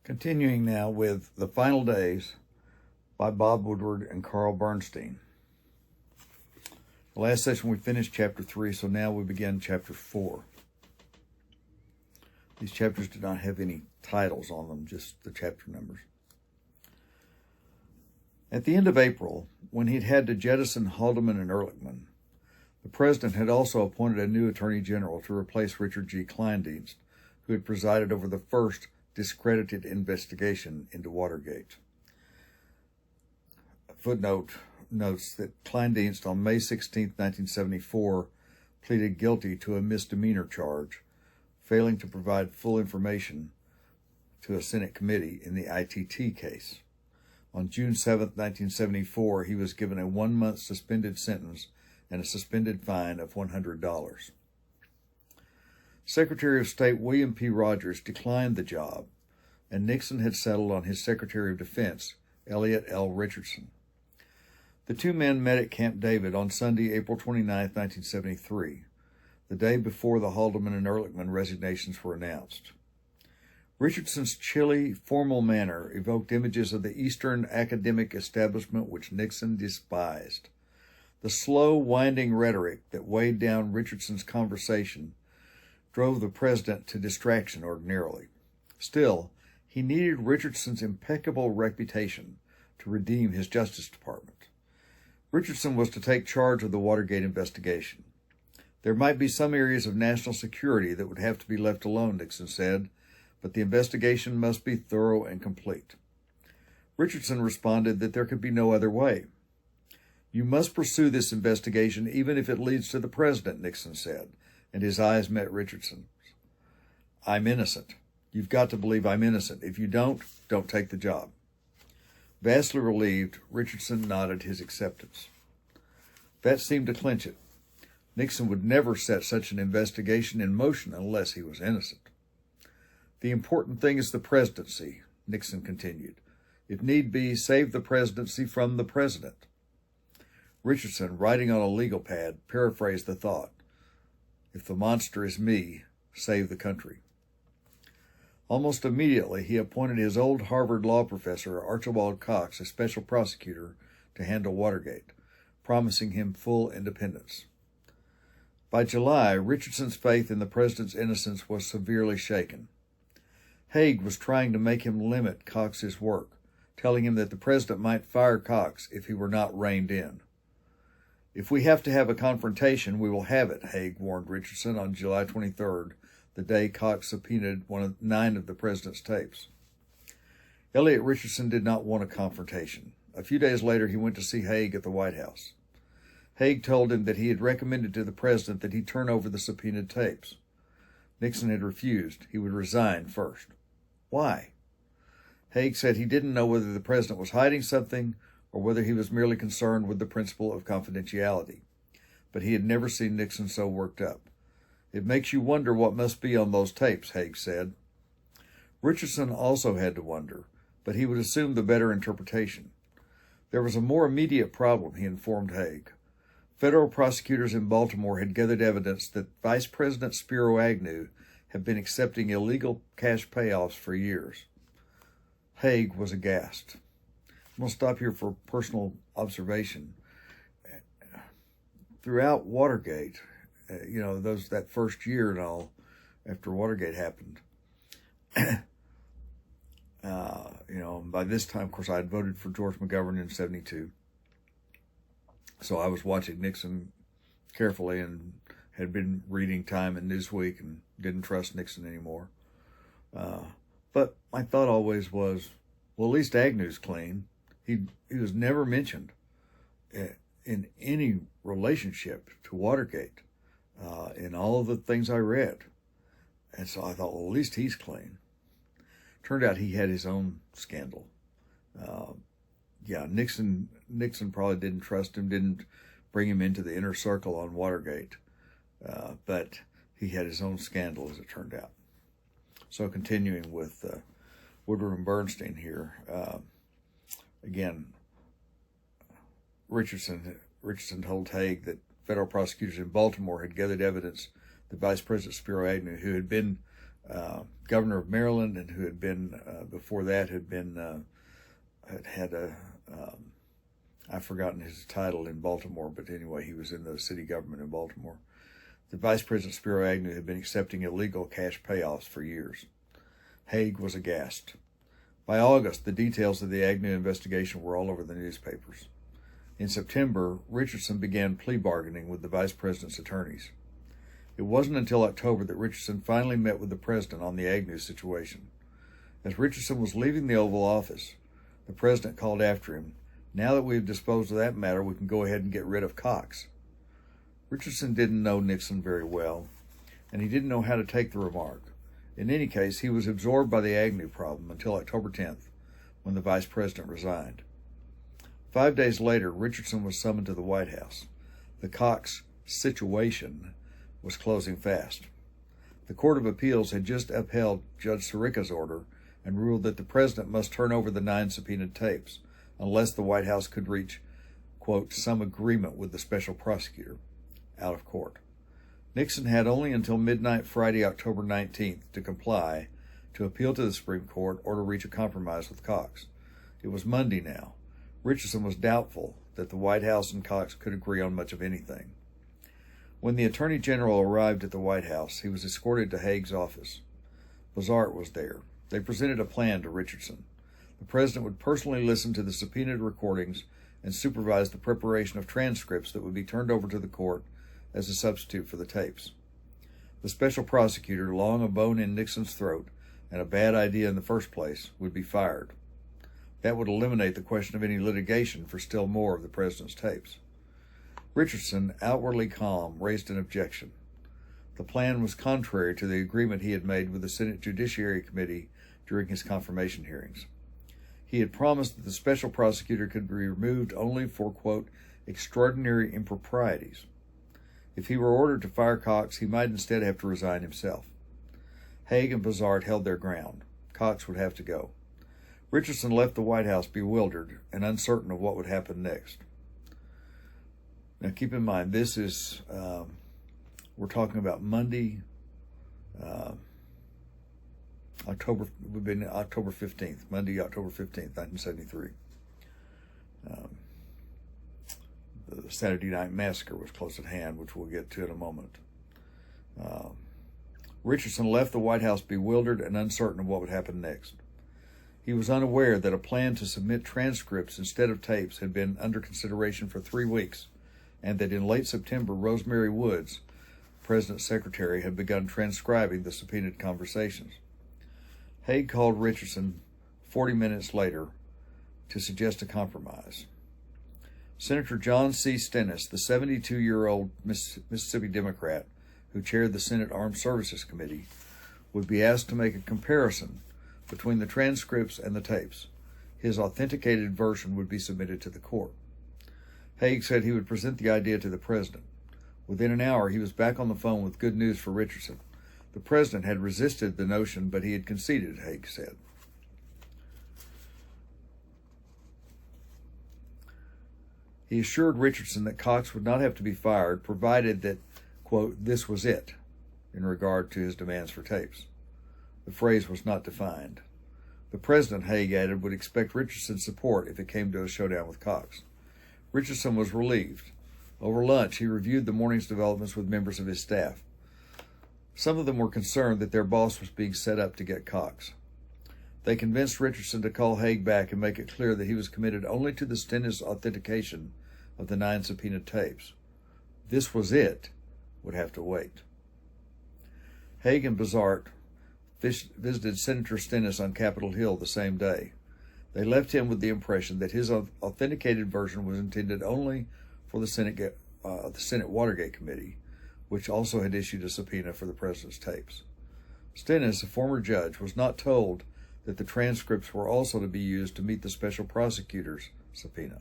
Continuing now with The Final Days by Bob Woodward and Carl Bernstein. The last session we finished chapter 3, so now we begin chapter 4. These chapters do not have any titles on them, just the chapter numbers. At the end of April, when he'd had to jettison Haldeman and Ehrlichman, the president had also appointed a new attorney general to replace Richard G. Kleindienst, who had presided over the first discredited investigation into Watergate. A footnote notes that Kleindienst on May 16, 1974, pleaded guilty to a misdemeanor charge, failing to provide full information to a Senate committee in the ITT case. On June 7, 1974, he was given a 1-month suspended sentence and a suspended fine of $100. Secretary of State William P. Rogers declined the job, and Nixon had settled on his Secretary of Defense, Elliott L. Richardson. The two men met at Camp David on Sunday, April 29, 1973, the day before the Haldeman and Ehrlichman resignations were announced. Richardson's chilly, formal manner evoked images of the Eastern academic establishment which Nixon despised. The slow, winding rhetoric that weighed down Richardson's conversation drove the president to distraction ordinarily. Still, he needed Richardson's impeccable reputation to redeem his Justice Department. Richardson was to take charge of the Watergate investigation. There might be some areas of national security that would have to be left alone, Nixon said, but the investigation must be thorough and complete. Richardson responded that there could be no other way. "You must pursue this investigation even if it leads to the president," Nixon said, and his eyes met Richardson's. "I'm innocent. You've got to believe I'm innocent. If you don't take the job." Vastly relieved, Richardson nodded his acceptance. That seemed to clinch it. Nixon would never set such an investigation in motion unless he was innocent. "The important thing is the presidency," Nixon continued. "If need be, save the presidency from the president." Richardson, writing on a legal pad, paraphrased the thought. "If the monster is me, save the country." Almost immediately, he appointed his old Harvard law professor, Archibald Cox, a special prosecutor, to handle Watergate, promising him full independence. By July, Richardson's faith in the president's innocence was severely shaken. Haig was trying to make him limit Cox's work, telling him that the president might fire Cox if he were not reined in. "If we have to have a confrontation, we will have it," Haig warned Richardson on July 23rd, the day Cox subpoenaed 9 of the president's tapes. Elliott Richardson did not want a confrontation. A few days later, he went to see Haig at the White House. Haig told him that he had recommended to the president that he turn over the subpoenaed tapes. Nixon had refused. He would resign first. Why? Haig said he didn't know whether the president was hiding something or whether he was merely concerned with the principle of confidentiality. But he had never seen Nixon so worked up. "It makes you wonder what must be on those tapes," Haig said. Richardson also had to wonder, but he would assume the better interpretation. There was a more immediate problem, he informed Haig. Federal prosecutors in Baltimore had gathered evidence that Vice President Spiro Agnew had been accepting illegal cash payoffs for years. Haig was aghast. I'm going to stop here for personal observation. Throughout Watergate, that first year and all, after Watergate happened, by this time, of course, I had voted for George McGovern in 1972. So I was watching Nixon carefully and had been reading Time and Newsweek and didn't trust Nixon anymore. But my thought always was, well, at least Agnew's clean. He was never mentioned in any relationship to Watergate in all of the things I read. And so I thought, well, at least he's clean. Turned out he had his own scandal. Nixon probably didn't trust him, didn't bring him into the inner circle on Watergate. But he had his own scandal, as it turned out. So continuing with Woodward and Bernstein here. Again, Richardson told Haig that federal prosecutors in Baltimore had gathered evidence that Vice President Spiro Agnew, who had been governor of Maryland, and who had been, before that, had I've forgotten his title in Baltimore, but anyway, he was in the city government in Baltimore. The Vice President Spiro Agnew had been accepting illegal cash payoffs for years. Haig was aghast. By August, the details of the Agnew investigation were all over the newspapers. In September, Richardson began plea bargaining with the Vice President's attorneys. It wasn't until October that Richardson finally met with the President on the Agnew situation. As Richardson was leaving the Oval Office, the President called after him, "Now that we've disposed of that matter, we can go ahead and get rid of Cox." Richardson didn't know Nixon very well, and he didn't know how to take the remark. In any case, he was absorbed by the Agnew problem until October 10th, when the Vice President resigned. 5 days later, Richardson was summoned to the White House. The Cox situation was closing fast. The Court of Appeals had just upheld Judge Sirica's order and ruled that the President must turn over the 9 subpoenaed tapes unless the White House could reach, quote, some agreement with the special prosecutor out of court. Nixon had only until midnight Friday, October 19th to comply, to appeal to the Supreme Court, or to reach a compromise with Cox. It was Monday now. Richardson was doubtful that the White House and Cox could agree on much of anything. When the Attorney General arrived at the White House, he was escorted to Haig's office. Bozart was there. They presented a plan to Richardson. The President would personally listen to the subpoenaed recordings and supervise the preparation of transcripts that would be turned over to the court as a substitute for the tapes. The special prosecutor, long a bone in Nixon's throat and a bad idea in the first place, would be fired. That would eliminate the question of any litigation for still more of the President's tapes. Richardson, outwardly calm, raised an objection. The plan was contrary to the agreement he had made with the Senate Judiciary Committee during his confirmation hearings. He had promised that the special prosecutor could be removed only for, quote, extraordinary improprieties. If he were ordered to fire Cox, he might instead have to resign himself. Haig and Bozart held their ground. Cox would have to go. Richardson left the White House bewildered and uncertain of what would happen next. Now keep in mind, this is, we're talking about Monday, October 15th, Monday, October 15th, 1973. The Saturday Night Massacre was close at hand, which we'll get to in a moment. Richardson left the White House bewildered and uncertain of what would happen next. He was unaware that a plan to submit transcripts instead of tapes had been under consideration for 3 weeks, and that in late September, Rosemary Woods, President's secretary, had begun transcribing the subpoenaed conversations. Haig called Richardson 40 minutes later to suggest a compromise. Senator John C. Stennis, the 72-year-old Mississippi Democrat who chaired the Senate Armed Services Committee, would be asked to make a comparison between the transcripts and the tapes. His authenticated version would be submitted to the court. Haig said he would present the idea to the President. Within an hour, he was back on the phone with good news for Richardson. The President had resisted the notion, but he had conceded, Haig said. He assured Richardson that Cox would not have to be fired, provided that, quote, this was it, in regard to his demands for tapes. The phrase was not defined. The President, Haig added, would expect Richardson's support if it came to a showdown with Cox. Richardson was relieved. Over lunch, he reviewed the morning's developments with members of his staff. Some of them were concerned that their boss was being set up to get Cox. They convinced Richardson to call Haig back and make it clear that he was committed only to the Stennis authentication of the 9 subpoenaed tapes. This was it would have to wait. Haig and Bozart visited Senator Stennis on Capitol Hill the same day. They left him with the impression that his authenticated version was intended only for the Senate Watergate Committee, which also had issued a subpoena for the President's tapes. Stennis, a former judge, was not told that the transcripts were also to be used to meet the special prosecutor's subpoena.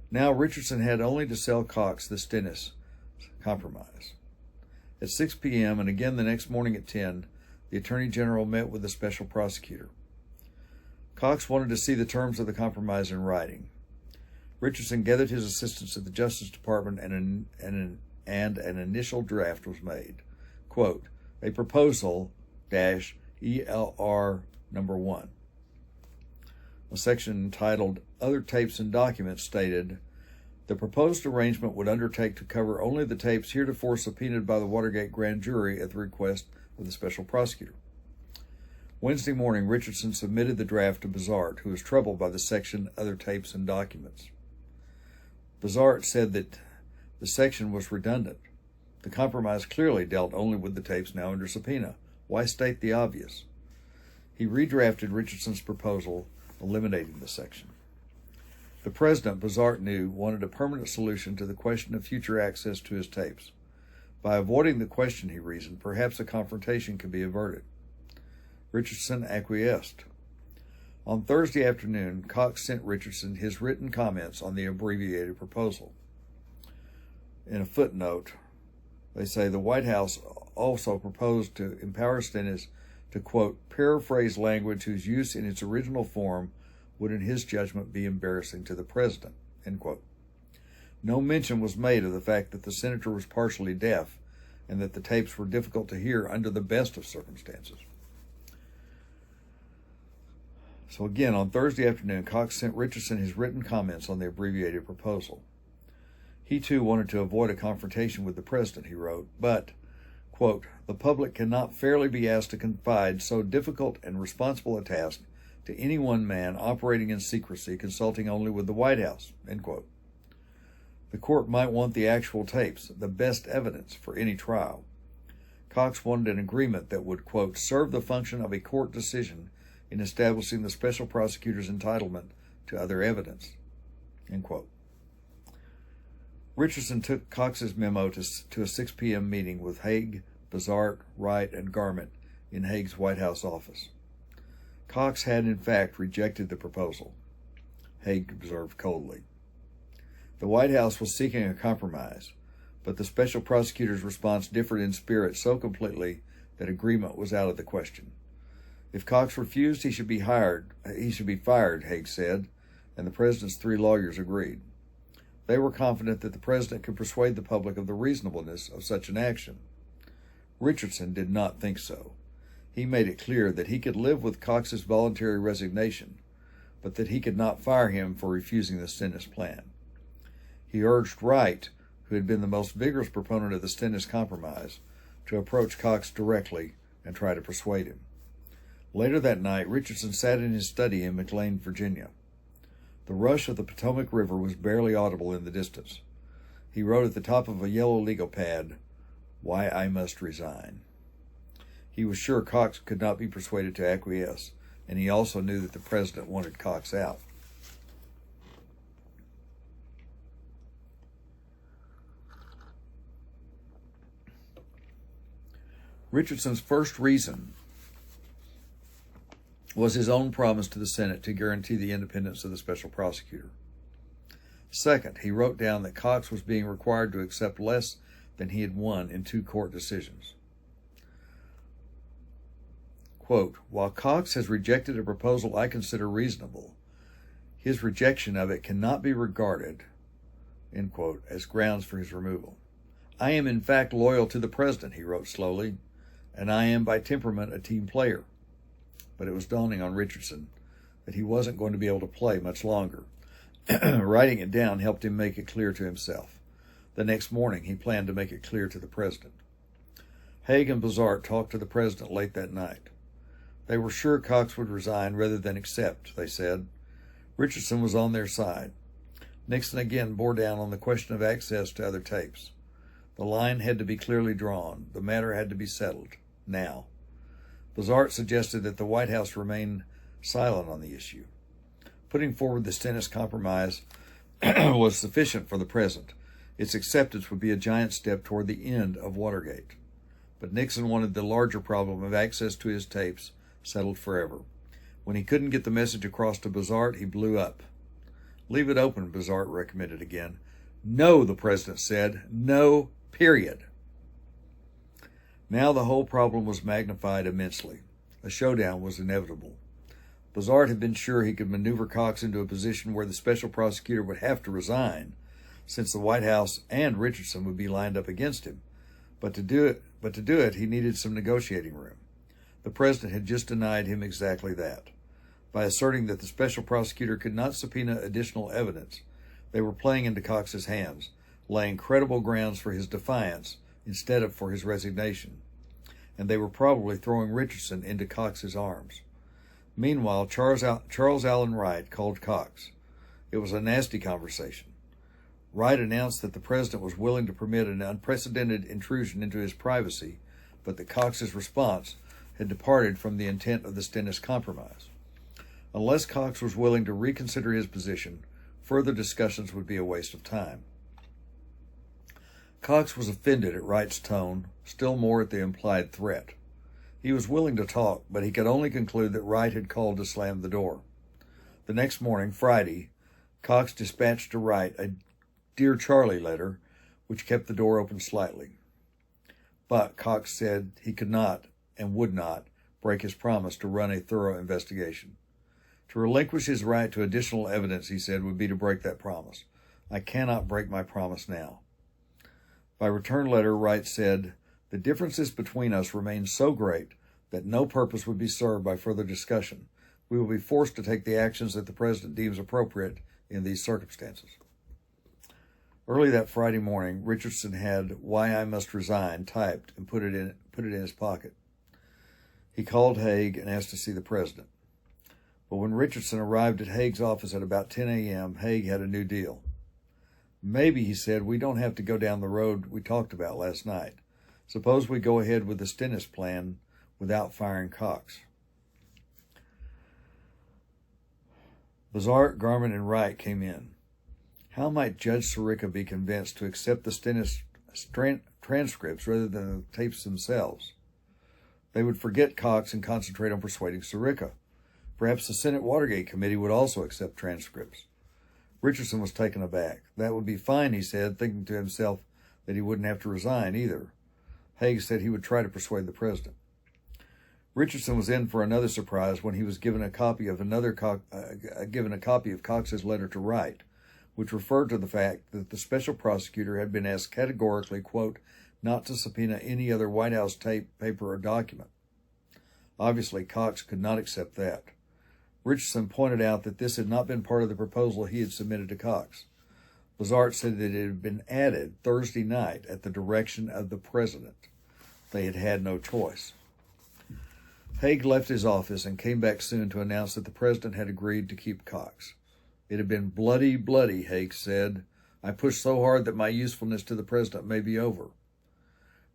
Now Richardson had only to sell Cox the Stennis compromise. At 6 p.m. and again the next morning at 10, the Attorney General met with the special prosecutor. Cox wanted to see the terms of the compromise in writing. Richardson gathered his assistants at the Justice Department and an initial draft was made. Quote, a proposal ELR number 1. A section entitled Other Tapes and Documents stated, the proposed arrangement would undertake to cover only the tapes heretofore subpoenaed by the Watergate grand jury at the request of the special prosecutor. Wednesday morning, Richardson submitted the draft to Bizart, who was troubled by the section Other Tapes and Documents. Bizart said that the section was redundant. The compromise clearly dealt only with the tapes now under subpoena. Why state the obvious? He redrafted Richardson's proposal, eliminating the section. The president, Bizart knew, wanted a permanent solution to the question of future access to his tapes. By avoiding the question, he reasoned, perhaps a confrontation could be averted. Richardson acquiesced. On Thursday afternoon, Cox sent Richardson his written comments on the abbreviated proposal. In a footnote, they say the White House also proposed to empower Stennis to, quote, paraphrase language whose use in its original form would, in his judgment, be embarrassing to the president, end quote. No mention was made of the fact that the senator was partially deaf and that the tapes were difficult to hear under the best of circumstances. So again, on Thursday afternoon, Cox sent Richardson his written comments on the abbreviated proposal. He, too, wanted to avoid a confrontation with the president, he wrote, but, quote, the public cannot fairly be asked to confide so difficult and responsible a task to any one man operating in secrecy, consulting only with the White House, end quote. The court might want the actual tapes, the best evidence for any trial. Cox wanted an agreement that would, quote, serve the function of a court decision in establishing the special prosecutor's entitlement to other evidence, end quote. Richardson took Cox's memo to a 6 p.m. meeting with Haig, Bizart, Wright, and Garment in Haig's White House office. Cox had, in fact, rejected the proposal, Haig observed coldly. The White House was seeking a compromise, but the special prosecutor's response differed in spirit so completely that agreement was out of the question. If Cox refused, he should be fired, Haig said, and the president's 3 lawyers agreed. They were confident that the president could persuade the public of the reasonableness of such an action. Richardson did not think so. He made it clear that he could live with Cox's voluntary resignation, but that he could not fire him for refusing the Stennis plan. He urged Wright, who had been the most vigorous proponent of the Stennis compromise, to approach Cox directly and try to persuade him. Later that night, Richardson sat in his study in McLean, Virginia. The rush of the Potomac River was barely audible in the distance. He wrote at the top of a yellow legal pad, "Why I must resign." He was sure Cox could not be persuaded to acquiesce, and he also knew that the president wanted Cox out. Richardson's first reason was his own promise to the Senate to guarantee the independence of the special prosecutor. Second, he wrote down that Cox was being required to accept less than he had won in 2 court decisions. Quote, while Cox has rejected a proposal I consider reasonable, his rejection of it cannot be regarded, end quote, as grounds for his removal. I am in fact loyal to the president, he wrote slowly, and I am by temperament a team player. But it was dawning on Richardson that he wasn't going to be able to play much longer. Writing it down helped him make it clear to himself. The next morning, he planned to make it clear to the president. Haig and Bizart talked to the president late that night. They were sure Cox would resign rather than accept, they said. Richardson was on their side. Nixon again bore down on the question of access to other tapes. The line had to be clearly drawn. The matter had to be settled, now. Bizart suggested that the White House remain silent on the issue. Putting forward the Stennis compromise was sufficient for the present. Its acceptance would be a giant step toward the end of Watergate. But Nixon wanted the larger problem of access to his tapes settled forever. When he couldn't get the message across to Bizart, he blew up. Leave it open, Bizart recommended again. No, the president said. No, period. Now the whole problem was magnified immensely. A showdown was inevitable. Bizart had been sure he could maneuver Cox into a position where the special prosecutor would have to resign, since the White House and Richardson would be lined up against him. But to do it, he needed some negotiating room. The president had just denied him exactly that. By asserting that the special prosecutor could not subpoena additional evidence, they were playing into Cox's hands, laying credible grounds for his defiance instead of for his resignation. And they were probably throwing Richardson into Cox's arms. Meanwhile, Charles Allen Wright called Cox. It was a nasty conversation. Wright announced that the president was willing to permit an unprecedented intrusion into his privacy, but that Cox's response had departed from the intent of the Stennis Compromise. Unless Cox was willing to reconsider his position, further discussions would be a waste of time. Cox was offended at Wright's tone, still more at the implied threat. He was willing to talk, but he could only conclude that Wright had called to slam the door. The next morning, Friday, Cox dispatched to Wright a Dear Charlie letter, which kept the door open slightly. But Cox said he could not and would not break his promise to run a thorough investigation. To relinquish his right to additional evidence, he said, would be to break that promise. I cannot break my promise now. By return letter, Wright said, the differences between us remain so great that no purpose would be served by further discussion. We will be forced to take the actions that the president deems appropriate in these circumstances. Early that Friday morning, Richardson had "Why I Must Resign" typed and put it in his pocket. He called Haig and asked to see the president. But when Richardson arrived at Haig's office at about 10 a.m., Haig had a new deal. Maybe, he said, we don't have to go down the road we talked about last night. Suppose we go ahead with the Stennis plan without firing Cox. Bozart, Garman, and Wright came in. How might Judge Sirica be convinced to accept the Stennis transcripts rather than the tapes themselves? They would forget Cox and concentrate on persuading Sirica. Perhaps the Senate Watergate Committee would also accept transcripts. Richardson was taken aback. That would be fine, he said, thinking to himself that he wouldn't have to resign either. Haig said he would try to persuade the president. Richardson was in for another surprise when he was given a copy of Cox's letter to Wright, which referred to the fact that the special prosecutor had been asked categorically, quote, not to subpoena any other White House tape, paper, or document. Obviously, Cox could not accept that. Richardson pointed out that this had not been part of the proposal he had submitted to Cox. Bozart said that it had been added Thursday night at the direction of the president. They had had no choice. Haig left his office and came back soon to announce that the president had agreed to keep Cox. It had been bloody, Haig said. I pushed so hard that my usefulness to the president may be over.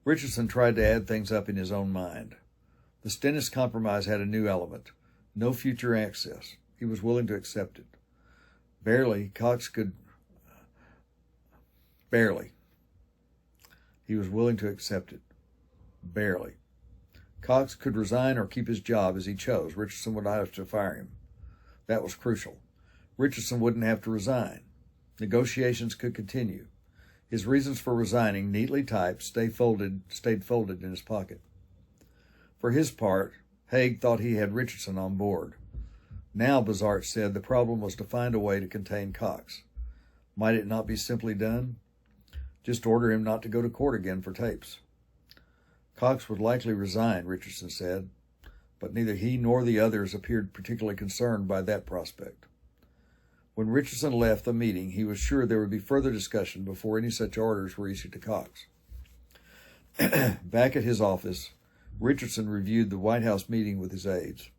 Richardson tried to add things up in his own mind. The Stennis Compromise had a new element, no future access. He was willing to accept it. Barely. He was willing to accept it. Barely. Cox could resign or keep his job as he chose. Richardson would not have to fire him. That was crucial. Richardson wouldn't have to resign. Negotiations could continue. His reasons for resigning, neatly typed, stayed folded in his pocket. For his part, Haig thought he had Richardson on board. Now, Bozart said, the problem was to find a way to contain Cox. Might it not be simply done? Just order him not to go to court again for tapes. Cox would likely resign, Richardson said, but neither he nor the others appeared particularly concerned by that prospect. When Richardson left the meeting, he was sure there would be further discussion before any such orders were issued to Cox. Back at his office, Richardson reviewed the White House meeting with his aides.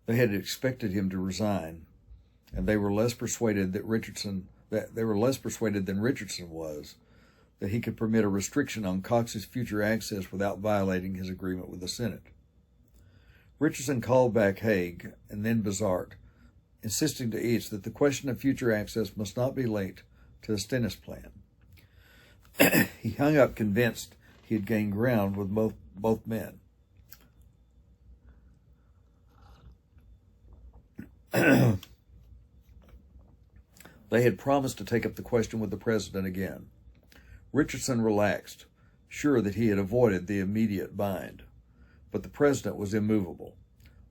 They had expected him to resign, and they were less persuaded than Richardson was that he could permit a restriction on Cox's future access without violating his agreement with the Senate. Richardson called back Haig and then Bozart, insisting to each that the question of future access must not be linked to the Stennis plan. He hung up convinced he had gained ground with both men. They had promised to take up the question with the president again. Richardson relaxed, sure that he had avoided the immediate bind. But the president was immovable.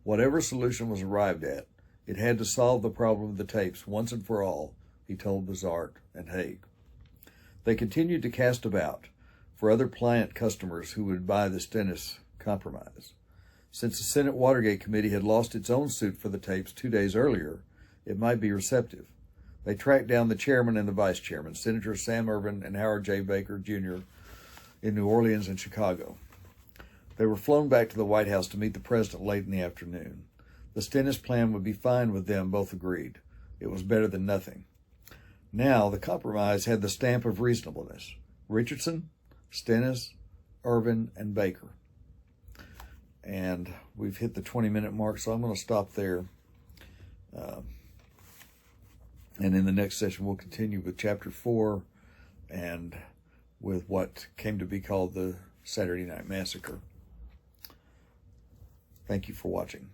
Whatever solution was arrived at, it had to solve the problem of the tapes once and for all, he told Bozart and Haig. They continued to cast about for other pliant customers who would buy the Stennis compromise. Since the Senate Watergate Committee had lost its own suit for the tapes 2 days earlier, it might be receptive. They tracked down the chairman and the vice chairman, Senators Sam Ervin and Howard J. Baker, Jr., in New Orleans and Chicago. They were flown back to the White House to meet the president late in the afternoon. The Stennis plan would be fine with them, both agreed. It was better than nothing. Now, the compromise had the stamp of reasonableness. Richardson, Stennis, Ervin, and Baker. And we've hit the 20-minute mark, so I'm going to stop there. And in the next session, we'll continue with Chapter 4 and with what came to be called the Saturday Night Massacre. Thank you for watching.